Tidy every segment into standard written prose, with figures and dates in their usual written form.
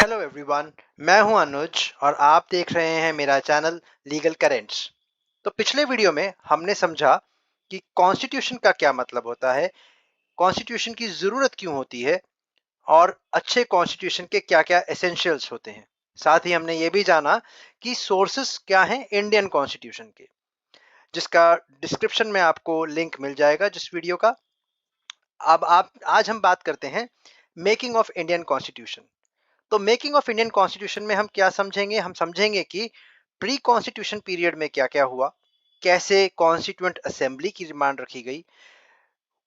Hello everyone, मैं हूं अनुज और आप देख रहे हैं मेरा चैनल लीगल करेंट्स। तो पिछले वीडियो में हमने समझा कि कॉन्स्टिट्यूशन का क्या मतलब होता है, कॉन्स्टिट्यूशन की जरूरत क्यों होती है और अच्छे कॉन्स्टिट्यूशन के क्या-क्या एसेंशियल्स होते हैं। साथ ही हमने ये भी जाना कि सोर्सेस क्या हैं इंडियन कॉन्स्टिट्यूशन के, जिसका डिस्क्रिप्शन में आपको लिंक मिल जाएगा जिस वीडियो का। अब आप आज हम बात करते हैं मेकिंग ऑफ इंडियन कॉन्स्टिट्यूशन। तो मेकिंग ऑफ इंडियन कॉन्स्टिट्यूशन में हम क्या समझेंगे? हम समझेंगे कि प्री कॉन्स्टिट्यूशन पीरियड में क्या क्या हुआ, कैसे कॉन्स्टिट्यूएंट असेंबली की डिमांड रखी गई,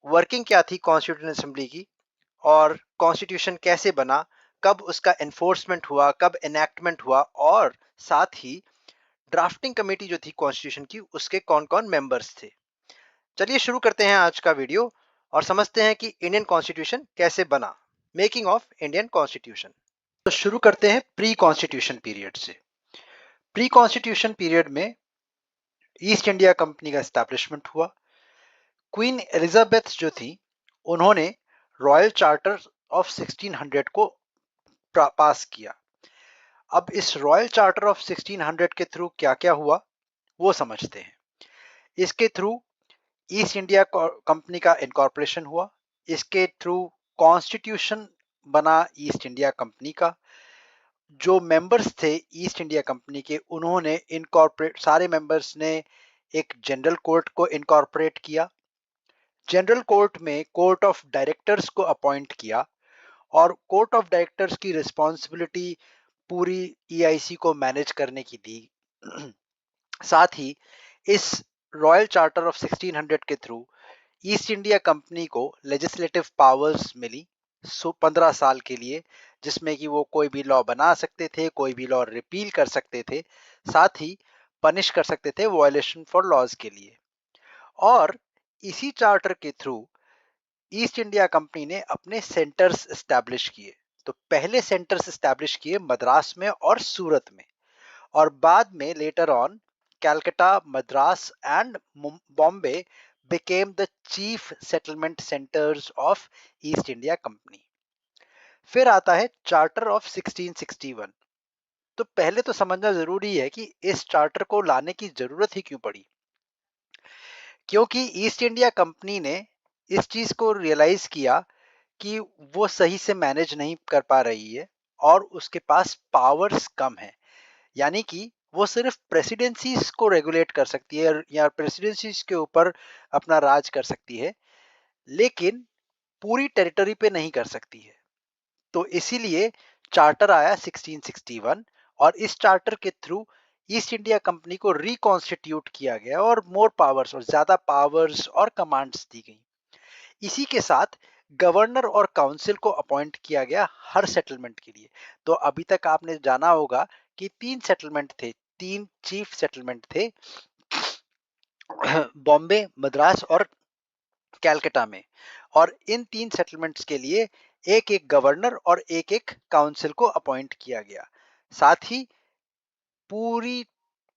वर्किंग क्या थी कॉन्स्टिट्यूएंट असेंबली की, और कॉन्स्टिट्यूशन कैसे बना, कब उसका एनफोर्समेंट हुआ, कब एनेक्टमेंट हुआ, और साथ ही ड्राफ्टिंग कमेटी जो थी कॉन्स्टिट्यूशन की उसके कौन कौन मेंबर्स थे। चलिए शुरू करते हैं आज का वीडियो और समझते हैं कि इंडियन कॉन्स्टिट्यूशन कैसे बना, मेकिंग ऑफ इंडियन कॉन्स्टिट्यूशन। तो शुरू करते हैं प्री कॉन्स्टिट्यूशन पीरियड से। प्री कॉन्स्टिट्यूशन पीरियड में ईस्ट इंडिया कंपनी का एस्टैब्लिशमेंट हुआ। क्वीन एलिजाबेथ जो थी उन्होंने रॉयल चार्टर ऑफ 1600 को पास किया। अब इस रॉयल चार्टर ऑफ 1600 के थ्रू क्या क्या हुआ वो समझते हैं। इसके थ्रू ईस्ट इंडिया कंपनी का इनकॉर्पोरेशन हुआ। इसके थ्रू कॉन्स्टिट्यूशन बना ईस्ट इंडिया कंपनी का। जो मेंबर्स थे ईस्ट इंडिया कंपनी के, उन्होंने इनकॉर्पोरेट, सारे मेंबर्स ने एक जनरल कोर्ट को इनकॉर्पोरेट किया। जनरल कोर्ट में कोर्ट ऑफ डायरेक्टर्स को अपॉइंट किया और कोर्ट ऑफ डायरेक्टर्स की रिस्पॉन्सिबिलिटी पूरी ईआईसी को मैनेज करने की दी। साथ ही इस रॉयल चार्टर ऑफ 1600 के थ्रू ईस्ट इंडिया कंपनी को लेजिस्लेटिव पावर्स मिली 15 साल के लिए, जिसमें कि वो कोई भी लॉ बना सकते थे, कोई भी लॉ रिपील कर सकते थे, साथ ही पनिश कर सकते थे वायलेशन फॉर लॉज के लिए। और इसी चार्टर के थ्रू ईस्ट इंडिया कंपनी ने अपने सेंटर्स एस्टैब्लिश किए। तो पहले सेंटर्स एस्टैब्लिश किए मद्रास में और सूरत में, और बाद में later on Calcutta, Madras and Bombay became the chief settlement centers of east India company. फिर आता है चार्टर ऑफ 1661। तो पहले तो समझना जरूरी है कि इस चार्टर को लाने की जरूरत ही क्यों पड़ी, क्योंकि ईस्ट इंडिया कंपनी ने इस चीज को रियलाइज किया कि वो सही से मैनेज नहीं कर पा रही है और उसके पास पावर्स कम है। यानी कि वो सिर्फ प्रेसिडेंसीज को रेगुलेट कर सकती है या प्रेसिडेंसीज के ऊपर अपना राज कर सकती है, लेकिन पूरी टेरिटरी पे नहीं कर सकती है। तो इसीलिए चार्टर आया 1661 और इस चार्टर के थ्रू ईस्ट इंडिया कंपनी को रिकॉन्स्टिट्यूट किया गया और मोर पावर्स और ज्यादा पावर्स और कमांड्स दी गई। इसी के साथ गवर्नर और काउंसिल को अपॉइंट किया गया हर सेटलमेंट के लिए। तो अभी तक आपने जाना होगा कि 3 सेटलमेंट थे, 3 चीफ सेटलमेंट थे बॉम्बे, मद्रास और कैलकाटा में। और इन 3 सेटलमेंट्स के लिए एक एक गवर्नर और एक एक काउंसिल को अपॉइंट किया गया। साथ ही पूरी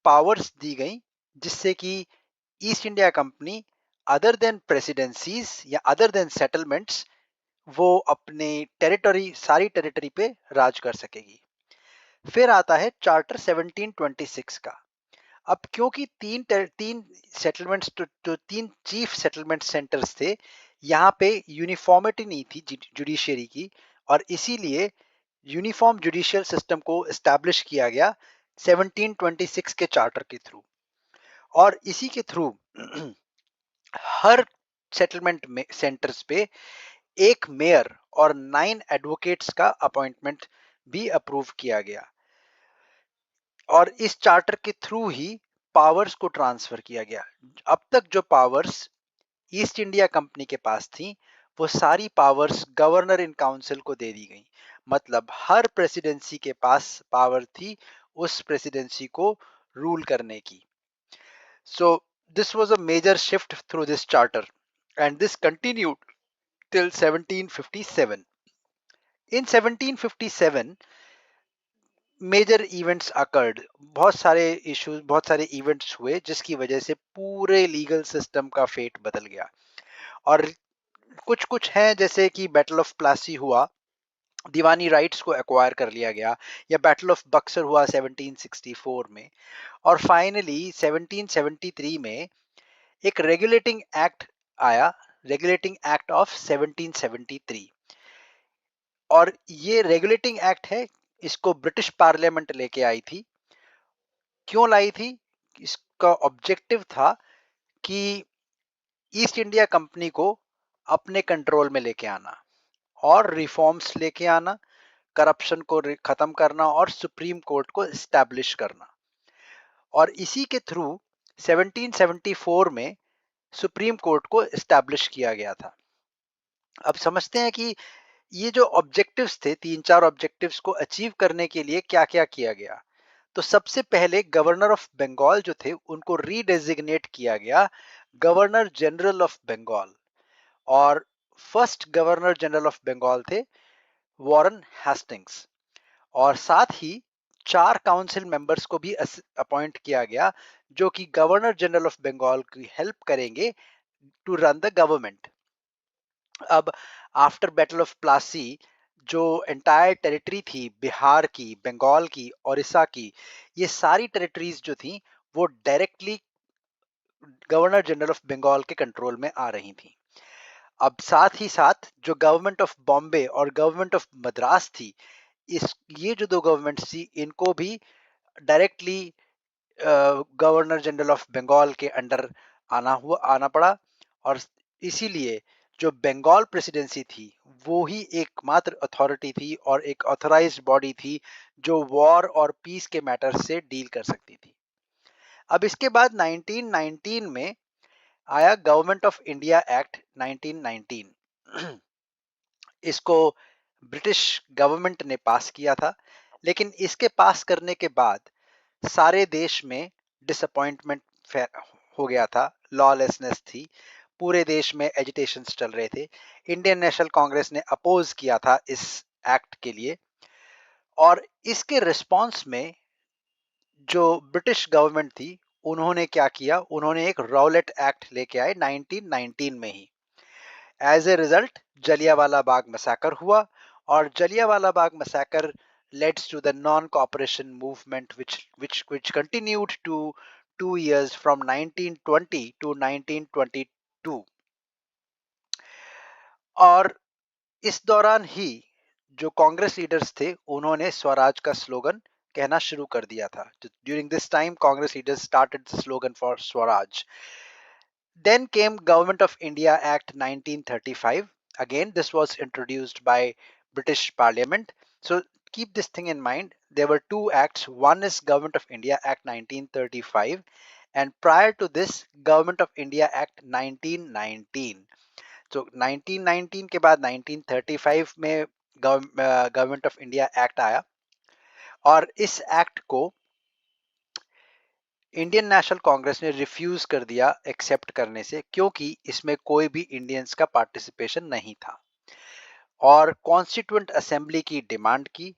पावर्स दी गई, जिससे कि east India company other than presidencies या अदर देन सेटलमेंट्स वो अपने टेरिटरी, सारी टेरिटरी पे राज कर सकेगी। फिर आता है चार्टर 1726 का। अब क्योंकि तीन सेटलमेंट्स, तो 3 चीफ सेटलमेंट सेंटर्स थे, यहाँ पे यूनिफॉर्मिटी नहीं थी जुडिशियरी की, और इसीलिए यूनिफॉर्म जुडिशियल सिस्टम को एस्टैब्लिश किया गया 1726 के चार्टर के थ्रू। और इसी के थ्रू हर सेटलमेंट में सेंटर्स पे एक मेयर और 9 एडवोकेट्स का अपॉइंटमेंट भी अप्रूव किया गया। और इस चार्टर के थ्रू ही पावर्स को ट्रांसफर किया गया। अब तक जो पावर्स ईस्ट इंडिया कंपनी के पास थी, वो सारी पावर्स गवर्नर इन काउंसिल को दे दी गई। मतलब हर प्रेसिडेंसी के पास पावर थी उस प्रेसिडेंसी को रूल करने की। So this was a major shift through this charter and this continued till 1757। In 1757 major events occurred, बहुत सारे इश्यूज, बहुत सारे इवेंट्स हुए जिसकी वजह से पूरे लीगल सिस्टम का फेट बदल गया। और कुछ कुछ हैं, जैसे कि बैटल ऑफ प्लासी हुआ दीवानी राइट्स को एक्वायर कर लिया गया, या बैटल ऑफ बक्सर हुआ 1764 में, और फाइनली 1773 में एक रेगुलेटिंग एक्ट आया, रेगुलेटिंग एक्ट ऑफ 1773। और ये रेगुलेटिंग एक्ट है, इसको ब्रिटिश पार्लियामेंट लेके आई थी। क्यों लाई थी? इसका ऑब्जेक्टिव था कि ईस्ट इंडिया कंपनी को अपने कंट्रोल में लेके आना और रिफॉर्म्स लेके आना, करप्शन को खत्म करना और सुप्रीम कोर्ट को एस्टैब्लिश करना। और इसी के थ्रू 1774 में सुप्रीम कोर्ट को एस्टैब्लिश किया गया था। अब समझते हैं कि ये जो ऑब्जेक्टिव्स थे, तीन चार ऑब्जेक्टिव्स को अचीव करने के लिए क्या क्या किया गया। तो सबसे पहले गवर्नर ऑफ बंगाल जो थे उनको रीडेजिग्नेट किया गया गवर्नर जनरल ऑफ बंगाल, और first governor general of Bengal थे वॉरेन हेस्टिंग्स। और साथ ही चार काउंसिल मेंबर्स को भी अपॉइंट किया गया जो कि गवर्नर जनरल ऑफ बंगाल की हेल्प करेंगे टू रन द गवर्नमेंट। अब आफ्टर बैटल ऑफ प्लासी जो एंटायर टेरिटरी थी, बिहार की, बंगाल की, उड़ीसा की, ये सारी टेरिटरीज जो थी वो directly governor general of Bengal के कंट्रोल में आ रही थी। अब साथ ही साथ जो गवर्नमेंट ऑफ बॉम्बे और गवर्नमेंट ऑफ मद्रास थी, इस ये जो दो गवर्नमेंट्स थी इनको भी directly governor general of Bengal के अंडर आना पड़ा। और इसीलिए जो बंगाल प्रेसिडेंसी थी वो ही एकमात्र अथॉरिटी थी और एक ऑथराइज्ड बॉडी थी जो वॉर और पीस के मैटर से डील कर सकती थी। अब इसके बाद 1919 में आया गवर्नमेंट ऑफ इंडिया एक्ट 1919। इसको ब्रिटिश गवर्नमेंट ने पास किया था, लेकिन इसके पास करने के बाद सारे देश में डिसअपॉइंटमेंट हो गया था, लॉलेसनेस थी, पूरे देश में एजिटेशंस चल रहे थे। इंडियन नेशनल कांग्रेस ने अपोज किया था इस एक्ट के लिए, और इसके रिस्पांस में जो ब्रिटिश गवर्नमेंट थी उन्होंने क्या किया, उन्होंने एक रॉलेट एक्ट लेके आए 1919 में ही। As a result Jallianwala Bagh massacre हुआ, और Jallianwala Bagh massacre led to the non-cooperation movement which continued to 2 years from 1920 to 1922। और इस दौरान ही जो कांग्रेस लीडर्स थे उन्होंने स्वराज का स्लोगन कहना शुरू कर दिया था। During this time Congress leaders started the slogan for Swaraj. Then came Government of India Act 1935. Again, this was introduced by British Parliament. So keep this thing in mind. There were two acts. One is Government of India Act 1935, and prior to this, Government of India Act 1919. So 1919 के बाद 1935 में government of India act आया, और इस act को Indian national Congress ने refuse कर दिया एक्सेप्ट करने से, क्योंकि इसमें कोई भी इंडियंस का पार्टिसिपेशन नहीं था, और कॉन्स्टिट्यूएंट असेंबली की डिमांड की।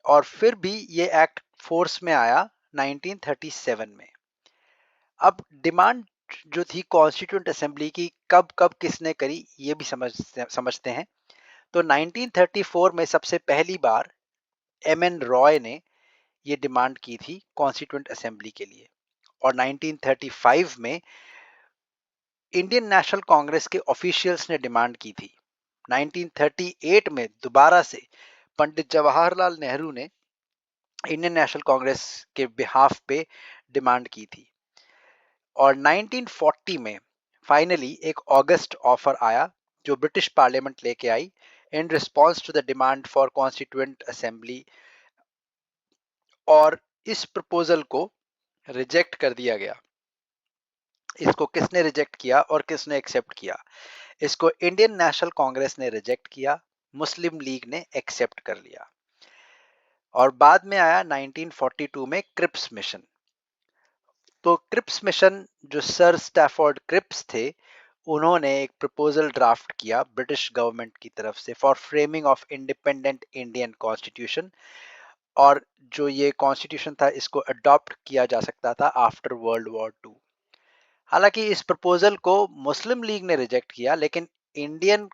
और फिर भी ये एक्ट फोर्स में आया 1937 में। अब डिमांड जो थी कॉन्स्टिट्यूएंट असेंबली की कब कब किसने करी ये भी समझते हैं। तो 1934 में सबसे पहली बार एम.एन. रॉय ने ये डिमांड की थी कॉन्स्टिट्यूएंट असेंबली के लिए, और 1935 में इंडियन नेशनल कांग्रेस के ऑफिशियल्स ने डिमांड की थी। 1938 में दोबारा से पंडित जवाहरलाल नेहरू ने इंडियन नेशनल कांग्रेस के बिहाफ पे डिमांड की थी, और 1940 में फाइनली एक ऑगस्ट ऑफर आया जो ब्रिटिश पार्लियामेंट लेके आई in response to the demand for constituent assembly, और इस प्रपोजल को रिजेक्ट कर दिया गया। इसको किसने रिजेक्ट किया और किसने एक्सेप्ट किया? इसको इंडियन नेशनल कांग्रेस ने रिजेक्ट किया, मुस्लिम लीग ने एक्सेप्ट कर लिया। और बाद में आया 1942 में क्रिप्स मिशन। तो क्रिप्स मिशन जो सर स्टैफोर्ड क्रिप्स थे उन्होंने एक प्रपोजल ड्राफ्ट किया ब्रिटिश गवर्नमेंट की तरफ से for framing of independent Indian constitution, और जो ये कॉन्स्टिट्यूशन था इसको अडॉप्ट किया जा सकता था आफ्टर वर्ल्ड वॉर 2। हालांकि इस प्रपोजल को मुस्लिम लीग ने रिजेक्ट किया, लेकिन इंडियन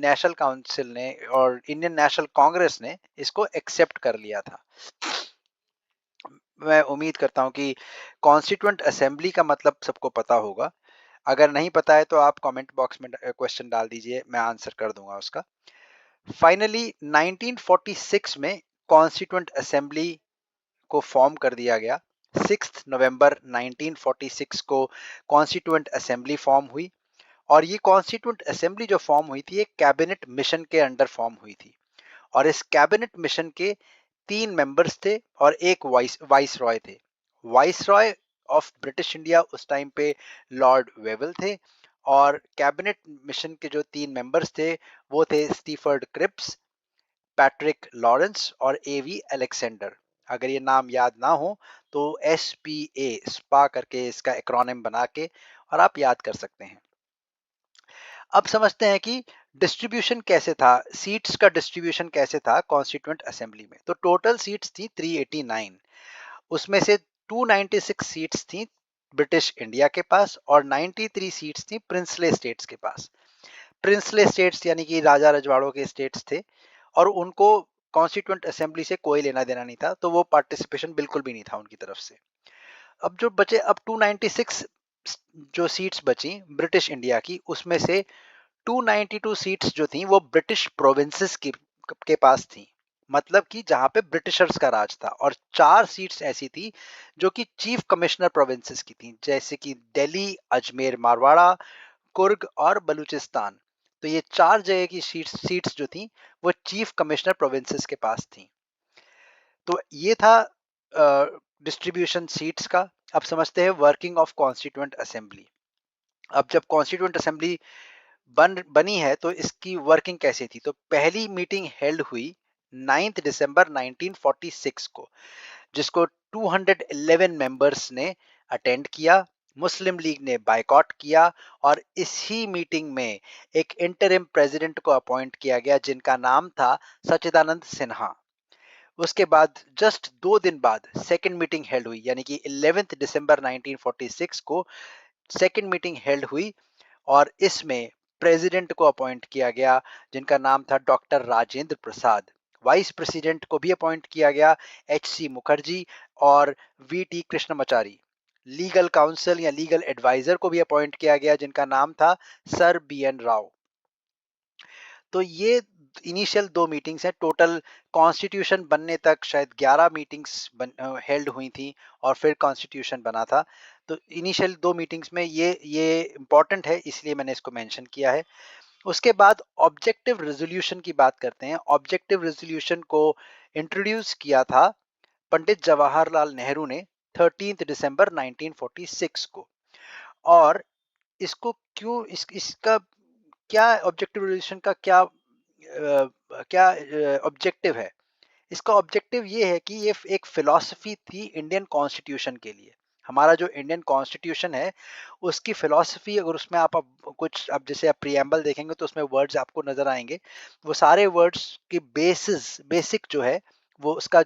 नेशनल काउंसिल ने और इंडियन नेशनल कांग्रेस ने इसको एक्सेप्ट कर लिया था। मैं उम्मीद करता हूं कि कॉन्स्टिट्यूएंट असेंबली का मतलब सबको पता होगा। अगर नहीं पता है तो आप कमेंट बॉक्स में क्वेश्चन डाल दीजिए, मैं आंसर कर दूंगा उसका। फाइनली 1946 में कॉन्स्टिट्यूएंट असेंबली को फॉर्म कर दिया गया। 6 नवंबर 1946 को कॉन्स्टिट्यूएंट असेंबली फॉर्म हुई और ये कॉन्स्टिट्यूएंट असेंबली जो फॉर्म हुई थी एक कैबिनेट मिशन के अंडर फॉर्म हुई थी और इस कैबिनेट मिशन के 3 मेंबर्स थे और एक वाइस रॉय थे। Vice Roy of British India उस टाइम पे लॉर्ड वेवल थे और कैबिनेट मिशन के जो 3 मेंबर्स थे वो थे स्टीफर्ड क्रिप्स, पैट्रिक लॉरेंस और एवी अलेक्जेंडर। अगर ये नाम याद ना हो तो SPA स्पा करके इसका एक्रोनिम बना के और आप याद कर सकते हैं। अब समझते हैं कि डिस्ट्रीब्यूशन कैसे था, सीट्स का डिस्ट्रीब्यूशन कैसे था कॉन्स्टिट्यूएंट असेंबली में। तो टोटल सीट्स थी 389, उसमें से 296 सीट्स थी ब्रिटिश इंडिया के पास और 93 सीट्स थी प्रिंसले स्टेट्स के पास। प्रिंसले स्टेट्स यानी कि राजा रजवाड़ों के स्टेट्स थे और उनको कॉन्स्टिट्यूएंट असेंबली से कोई लेना देना नहीं था, तो वो पार्टिसिपेशन बिल्कुल भी नहीं था उनकी तरफ से। अब जो बचे, अब 296 जो सीट्स बची ब्रिटिश इंडिया की, उसमें से 292 सीट्स जो थी वो ब्रिटिश प्रोविंसेस के पास थी, मतलब कि जहां पे ब्रिटिशर्स का राज था। और 4 सीट्स ऐसी थी जो कि चीफ कमिश्नर प्रोविंसेस की थी, जैसे कि दिल्ली, अजमेर मारवाड़ा, कुर्ग और बलूचिस्तान। तो ये 4 जगह की सीट्स जो थी वो चीफ कमिश्नर प्रोविंसेस के पास थी। तो ये था डिस्ट्रीब्यूशन सीट्स का। अब समझते हैं वर्किंग ऑफ कॉन्स्टिट्यूएंट असेंबली। अब जब कॉन्स्टिट्यूएंट असेंबली बनी है तो इसकी वर्किंग कैसी थी। तो पहली मीटिंग हेल्ड हुई 9 दिसंबर 1946 को, जिसको 211 मेंबर्स ने अटेंड किया। मुस्लिम लीग ने बायकॉट किया और इसी मीटिंग में एक इंटरिम प्रेसिडेंट को अपॉइंट किया गया जिनका नाम था सच्चिदानंद सिन्हा। उसके बाद जस्ट 2 दिन बाद सेकेंड मीटिंग हेल्ड हुई, यानी कि 11 दिसंबर 1946 को सेकेंड मीटिंग हेल्ड हुई और इसमें प्रेसिडेंट को अपॉइंट किया गया जिनका नाम था डॉक्टर राजेंद्र प्रसाद। वाइस प्रेसिडेंट को भी अपॉइंट किया गया HC मुखर्जी और VT कृष्णमाचारी। लीगल काउंसिल या लीगल एडवाइजर को भी अपॉइंट किया गया जिनका नाम था सर BN राव। तो ये इनिशियल 2 मीटिंग्स हैं। टोटल कॉन्स्टिट्यूशन बनने तक शायद 11 मीटिंग्स हेल्ड हुई थी और फिर कॉन्स्टिट्यूशन बना था। तो इनिशियल 2 मीटिंग्स में ये इंपॉर्टेंट है, इसलिए मैंने इसको मेंशन किया है। उसके बाद ऑब्जेक्टिव रेजोल्यूशन की बात करते हैं। ऑब्जेक्टिव रेजोल्यूशन को इंट्रोड्यूस किया था पंडित जवाहरलाल नेहरू ने 13 दिसंबर 1946 को। और इसको क्यों इसका क्या ऑब्जेक्टिव रेजोल्यूशन का क्या ऑब्जेक्टिव है। इसका ऑब्जेक्टिव ये है कि ये एक फिलॉसफी थी इंडियन कॉन्स्टिट्यूशन के लिए। हमारा जो इंडियन कॉन्स्टिट्यूशन है उसकी फिलॉसफी, अगर उसमें आप अब कुछ अब जैसे आप प्रियम्बल देखेंगे तो उसमें वर्ड्स आपको नजर आएंगे। वो सारे वर्ड्स की बेसिक जो है, वो उसका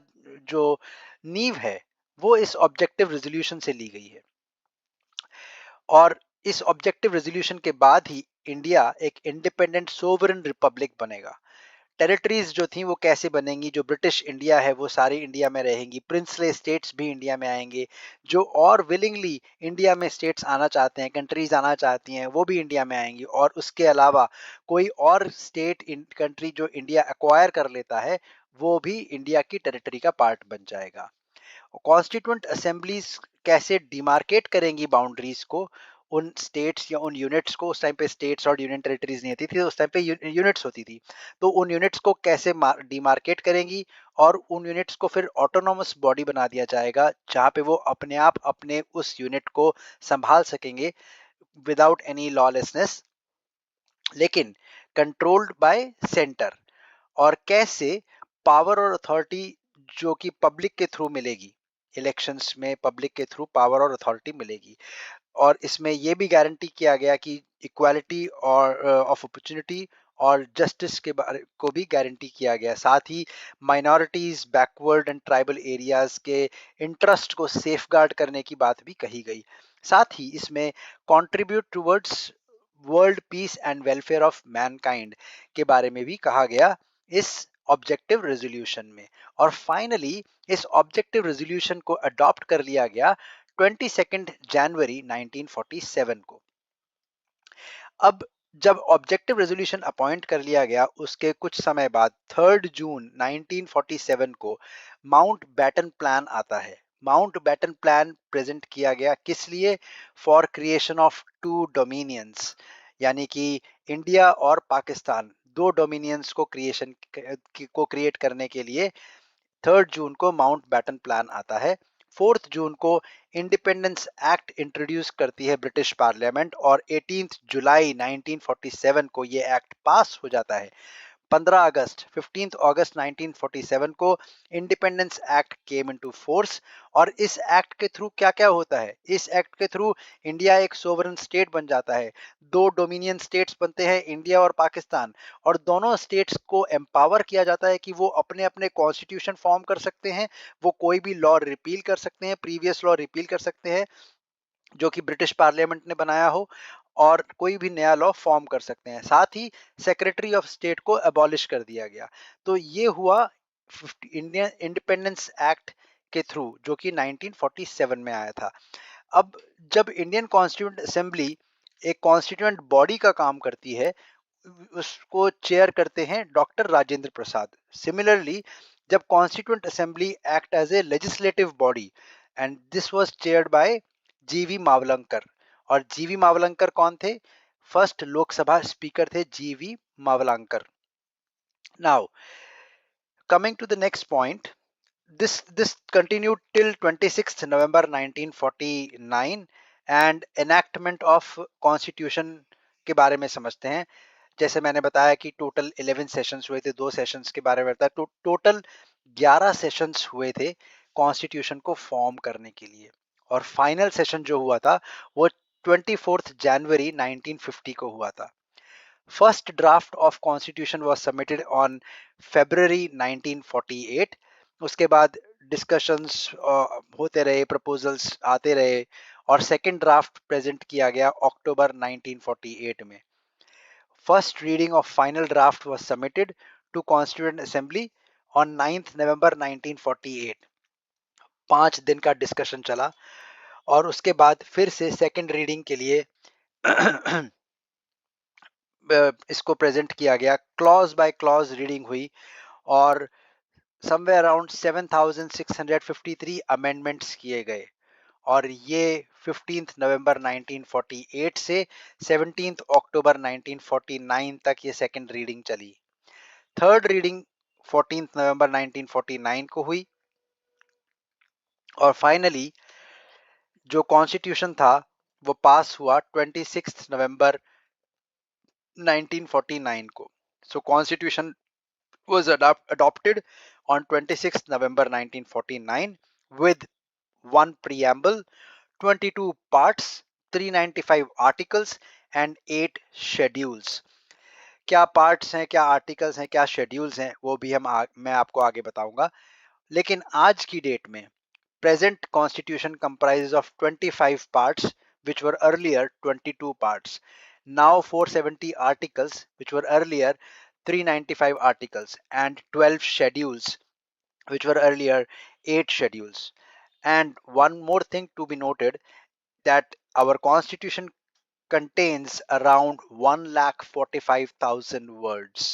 जो नींव है वो इस ऑब्जेक्टिव रेजोल्यूशन से ली गई है। और इस ऑब्जेक्टिव रेजोल्यूशन के बाद ही इंडिया एक इंडिपेंडेंट सोवरेन रिपब्लिक बनेगा। टेरिटरीज जो थी वो कैसे बनेंगी, जो ब्रिटिश इंडिया है वो सारी इंडिया में रहेंगी, प्रिंसले स्टेट्स भी इंडिया में आएंगे, जो और विलिंगली इंडिया में स्टेट्स आना चाहते हैं, कंट्रीज आना चाहती हैं, वो भी इंडिया में आएंगी। और उसके अलावा कोई और स्टेट कंट्री जो इंडिया एक्वायर कर लेता है वो भी इंडिया की टेरिटरी का पार्ट बन जाएगा। कॉन्स्टिट्यूएंट असेंबलीज कैसे डिमार्केट करेंगी बाउंड्रीज को, उन स्टेट्स या उन यूनिट्स को। उस टाइम पे स्टेट्स और यूनियन टेरिटरीज नहीं होती थी, उस टाइम पे यूनिट्स होती थी। तो उन यूनिट्स को कैसे डिमार्केट करेंगी और उन यूनिट्स को फिर ऑटोनोमस बॉडी बना दिया जाएगा जहाँ पे वो अपने आप अपने उस यूनिट को संभाल सकेंगे विदाउट एनी लॉलेसनेस, लेकिन कंट्रोल्ड बाय सेंटर। और कैसे पावर और अथॉरिटी जो कि पब्लिक के थ्रू मिलेगी, इलेक्शंस में पब्लिक के थ्रू पावर और अथॉरिटी मिलेगी। और इसमें यह भी गारंटी किया गया कि इक्वालिटी और ऑफ अपॉर्चुनिटी और जस्टिस के बारे को भी गारंटी किया गया। साथ ही minorities, backward and tribal areas के इंटरेस्ट को सेफगार्ड करने की बात भी कही गई। साथ ही इसमें contribute towards world peace and welfare of mankind के बारे में भी कहा गया इस ऑब्जेक्टिव रेजोल्यूशन में। और फाइनली इस ऑब्जेक्टिव रेजोल्यूशन को अडॉप्ट कर लिया गया 22 जनवरी 1947 को। अब जब ऑब्जेक्टिव रेजोल्यूशन अपॉइंट कर लिया गया, उसके कुछ समय बाद 3 जून 1947 को माउंट बैटन प्लान आता है। माउंट बैटन प्लान प्रेजेंट किया गया किस लिए? For creation of two dominions, यानी कि इंडिया और पाकिस्तान दो डोमिनियंस को क्रिएट करने के लिए 3 जून को माउंट बैटन प्लान आता है। 4 जून को इंडिपेंडेंस एक्ट इंट्रोड्यूस करती है ब्रिटिश पार्लियामेंट और 18 जुलाई 1947 को ये एक्ट पास हो जाता है। 15 अगस्त 1947 को independence act came into force. और इस एक्ट के थ्रू क्या क्या होता है? इस एक्ट के थ्रू इंडिया एक सोवरेन स्टेट बन जाता है। दो डोमिनियन स्टेट्स बनते हैं, इंडिया और पाकिस्तान, और दोनों स्टेट्स को एम्पावर किया जाता है कि वो अपने अपने कॉन्स्टिट्यूशन फॉर्म कर सकते हैं, वो कोई भी लॉ रिपील कर सकते हैं, प्रीवियस लॉ रिपील कर सकते हैं जो कि ब्रिटिश पार्लियामेंट ने बनाया हो, और कोई भी नया लॉ फॉर्म कर सकते हैं। साथ ही सेक्रेटरी ऑफ स्टेट को अबॉलिश कर दिया गया। तो ये हुआ इंडियन इंडिपेंडेंस एक्ट के थ्रू, जो कि 1947 में आया था। अब जब इंडियन कॉन्स्टिट्यूंट असेंबली एक कॉन्स्टिट्यूंट बॉडी का काम करती है, उसको चेयर करते हैं डॉक्टर राजेंद्र प्रसाद। सिमिलरली जब constituent assembly act as a legislative body, and this was chaired by G V Mavalankar. और जीवी मावलंकर कौन थे? फर्स्ट लोकसभा स्पीकर थे G V Mavalankar. Now coming to the next point, this continued till 26th November 1949 and enactment of constitution के बारे में समझते हैं। जैसे मैंने बताया कि टोटल 11 सेशंस हुए थे, दो सेशंस के बारे में बताया, तो टोटल 11 सेशंस हुए थे कॉन्स्टिट्यूशन को फॉर्म करने के लिए। और फाइनल सेशन जो हुआ था वो 24 जनवरी 1950 को हुआ था। First draft of constitution was submitted on फरवरी 1948। उसके बाद डिस्कशंस होते रहे, प्रपोजल्स आते रहे, और सेकंड ड्राफ्ट प्रेजेंट किया गया अक्टूबर 1948 में। First reading of final draft was submitted to Constituent Assembly on 9th November 1948। 5 दिन का डिस्कशन चला और उसके बाद फिर से सेकंड रीडिंग के लिए इसको प्रेजेंट किया गया। क्लॉज बाय क्लॉज रीडिंग हुई और समवेयर अराउंड 7653 अमेंडमेंट्स किए गए। और ये 15 नवंबर 1948 से 17 अक्टूबर 1949 तक ये सेकंड रीडिंग चली। थर्ड रीडिंग 14 नवंबर 1949 को हुई और फाइनली जो कॉन्स्टिट्यूशन था वो पास हुआ 26 नवंबर 1949 को। सो constitution was adopted on 26 November 1949 with one preamble, 22 parts, 395 articles and 8 schedules। क्या पार्ट्स हैं, क्या आर्टिकल्स हैं, क्या शेड्यूल्स हैं, वो भी मैं आपको आगे बताऊंगा। लेकिन आज की डेट में present constitution comprises of 25 parts which were earlier 22 parts, now 470 articles which were earlier 395 articles, and 12 schedules which were earlier 8 schedules. And one more thing to be noted, that our constitution contains around 1,45,000 words।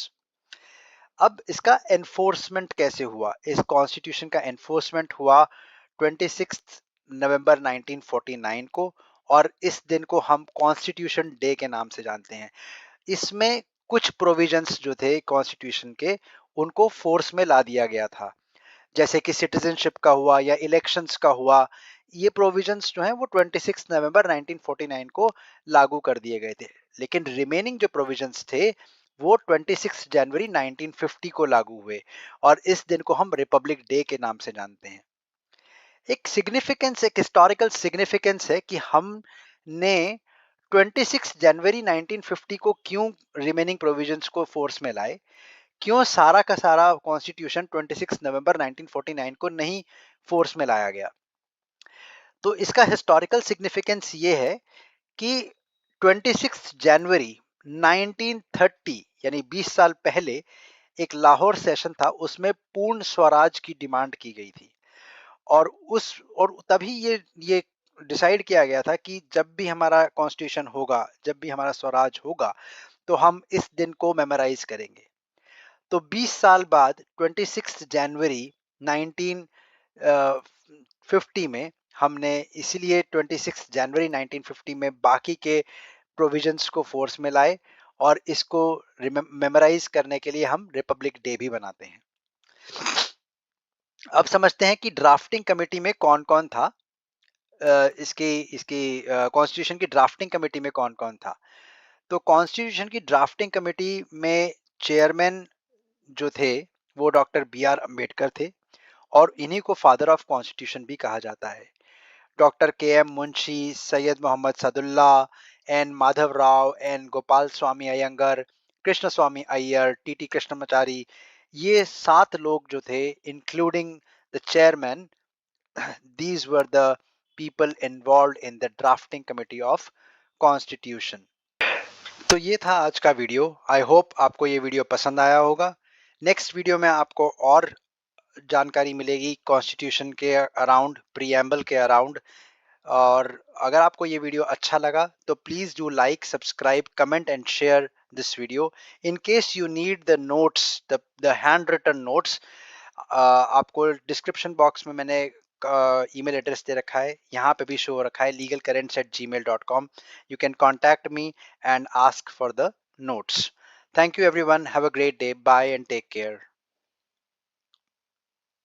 अब इसका enforcement कैसे हुआ? इस constitution का enforcement हुआ 26 नवंबर 1949 को, और इस दिन को हम कॉन्स्टिट्यूशन डे के नाम से जानते हैं। इसमें कुछ प्रोविजंस जो थे कॉन्स्टिट्यूशन के, उनको फोर्स में ला दिया गया था, जैसे कि सिटीजनशिप का हुआ या इलेक्शंस का हुआ। ये प्रोविजंस जो हैं वो 26 नवंबर 1949 को लागू कर दिए गए थे। लेकिन रिमेनिंग जो प्रोविजंस थे वो 26 जनवरी 1950 को लागू हुए, और इस दिन को हम रिपब्लिक डे के नाम से जानते हैं। एक सिग्निफिकेंस, एक हिस्टोरिकल सिग्निफिकेंस है कि हमने 26 जनवरी 1950 को क्यों रिमेनिंग प्रोविजंस को फोर्स में लाए, क्यों सारा का सारा कॉन्स्टिट्यूशन 26 नवंबर 1949 को नहीं फोर्स में लाया गया। तो इसका हिस्टोरिकल सिग्निफिकेंस ये है कि 26 जनवरी 1930 यानी 20 साल पहले एक लाहौर सेशन था, उसमें पूर्ण स्वराज की डिमांड की गई थी। और तभी ये डिसाइड किया गया था कि जब भी हमारा कॉन्स्टिट्यूशन होगा, जब भी हमारा स्वराज होगा, तो हम इस दिन को मेमोराइज करेंगे। तो 20 साल बाद 26 जनवरी 1950 में हमने इसीलिए 26 जनवरी 1950 में बाकी के प्रोविजंस को फोर्स में लाए, और इसको मेमोराइज करने के लिए हम रिपब्लिक डे भी बनाते हैं। अब समझते हैं कि ड्राफ्टिंग कमेटी में कौन कौन था। इसकी इसकी कॉन्स्टिट्यूशन की ड्राफ्टिंग कमेटी में कौन कौन था। तो कॉन्स्टिट्यूशन की ड्राफ्टिंग कमेटी में चेयरमैन जो थे वो डॉक्टर बी आर अम्बेडकर थे, और इन्हीं को फादर ऑफ कॉन्स्टिट्यूशन भी कहा जाता है। Doctor K M Munshi, Syed Mohammad Saadulla, N Madhava Rau, N Gopalaswami Ayyangar, Krishnaswami Ayyar, T T Krishnamachari, ये 7 लोग जो थे, including the chairman, these were the people involved in the drafting committee of constitution। तो ये था आज का वीडियो। आई होप आपको ये वीडियो पसंद आया होगा। नेक्स्ट वीडियो में आपको और जानकारी मिलेगी कॉन्स्टिट्यूशन के अराउंड, प्रीएम्बल के अराउंड। और अगर आपको ये वीडियो अच्छा लगा तो please do like, subscribe, comment and share this video. In case you need the notes, the hand written notes, आपको डिस्क्रिप्शन बॉक्स में मैंने ईमेल एड्रेस दे रखा है, यहाँ पे भी शो हो रखा है, legalcurrents@gmail.com। You can contact me and ask for the notes। Thank you everyone, have a great day, bye and take care।